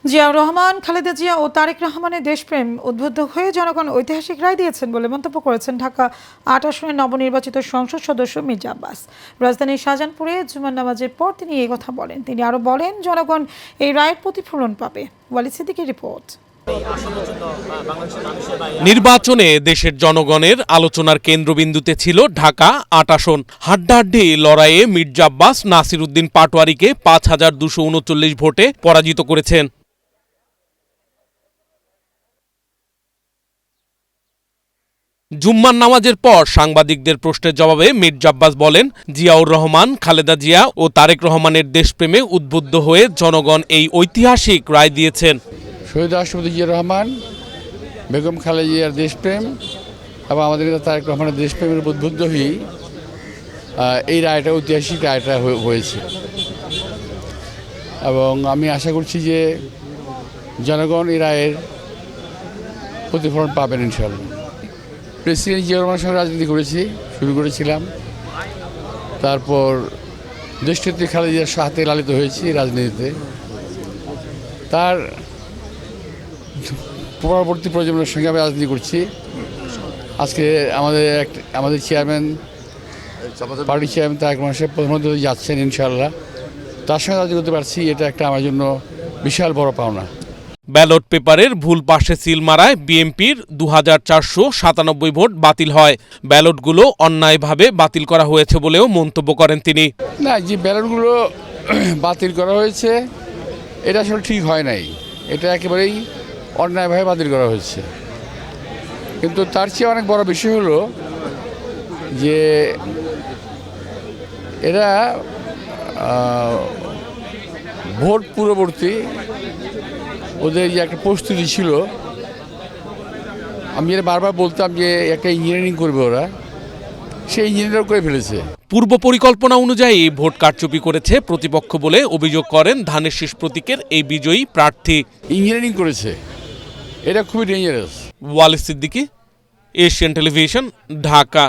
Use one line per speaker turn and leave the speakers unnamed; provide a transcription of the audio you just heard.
জিয়াউর রহমান, খালেদা জিয়া ও তারেক রহমানের দেশপ্রেম উদ্বুদ্ধ হয়ে জনগণ ঐতিহাসিক রায় দিয়েছেন বলে মন্তব্য করেছেন ঢাকা ৮ আসনের নবনির্বাচিত সংসদ সদস্য মির্জা আব্বাস। রাজধানীর শাহজাহানপুরে জুমার নামাজের পর তিনি এই কথা বলেন। তিনি আরও বলেন, জনগণ এই রায়ের প্রতিফলন পাবে। ওয়ালিদ সিদ্দিকীর রিপোর্ট।
নির্বাচনে দেশের জনগণের আলোচনার কেন্দ্রবিন্দুতে ছিল ঢাকা ৮ আসন। হাড্ডাহাড্ডি লড়াইয়ে মির্জা আব্বাস নাসির উদ্দিন পাটোয়ারিকে ৫,২৩৯ ভোটে পরাজিত করেছেন। জুম্মার নামাজের পর সাংবাদিকদের প্রশ্নের জবাবে মির্জা আব্বাস বলেন, জিয়াউর রহমান, খালেদা জিয়া ও তারেক রহমানের দেশপ্রেমে উদ্বুদ্ধ হয়ে জনগণ এই ঐতিহাসিক রায় দিয়েছেন।
শহীদ রাষ্ট্রপতি জিয়াউর রহমান, বেগম খালেদা জিয়ার দেশপ্রেম এবং আমাদের নেতা তারেক রহমানের দেশপ্রেমের উদ্বুদ্ধ হয়েই এই রায়টা, ঐতিহাসিক রায়টা হয়েছে। এবং আমি আশা করছি যে জনগণ এই রায়ের প্রতিফলন পাবেন ইনশাআল্লাহ। প্রেসিডেন্ট জিয়াউর রহমানের সঙ্গে রাজনীতি শুরু করেছিলাম। তারপর দেশনেত্রী খালেদা জিয়ার হাতে লালিত হয়েছি রাজনীতিতে। তার পরবর্তী প্রজন্মের সঙ্গে আমি রাজনীতি করছি। আজকে আমাদের চেয়ারম্যান, পার্টির চেয়ারম্যান তারেক রহমান সাহেব প্রধানমন্ত্রী যাচ্ছেন ইনশাআল্লাহ। তার সঙ্গে রাজনীতি করতে পারছি, এটা একটা আমার জন্য বিশাল বড় পাওনা।
ব্যালট পেপারের ভুল পাশে সিল মারায় বিএনপির ২,৪৯৭ ভোট বাতিল হয়। ব্যালটগুলো অন্যায়ভাবে বাতিল করা হয়েছে বলেও মন্তব্য করেন তিনি।
না, যে ব্যালটগুলো বাতিল করা হয়েছে এটা আসলে ঠিক হয় নাই। এটা একেবারেই অন্যায়ভাবে বাতিল করা হয়েছে। কিন্তু তার চেয়ে অনেক বড় বিষয় হলো যে এরা ভোট পূর্ববর্তী ওদের যে একটা প্রস্তুতি ছিল, আমি এটা বারবার বলতাম যে একটা ইঞ্জিনিয়ারিং করবে ওরা, সেই ইঞ্জিনিয়ারিং করে ফেলেছে।
পূর্ব পরিকল্পনা অনুযায়ী ভোট কারচুপি করেছে প্রতিপক্ষ বলে অভিযোগ করেন ধানের শীষ প্রতীকের এই বিজয়ী প্রার্থী।
ইঞ্জিনিয়ারিং করেছে, এটা খুবই dangerous.
Walid Siddiqui, Asian television, Dhaka.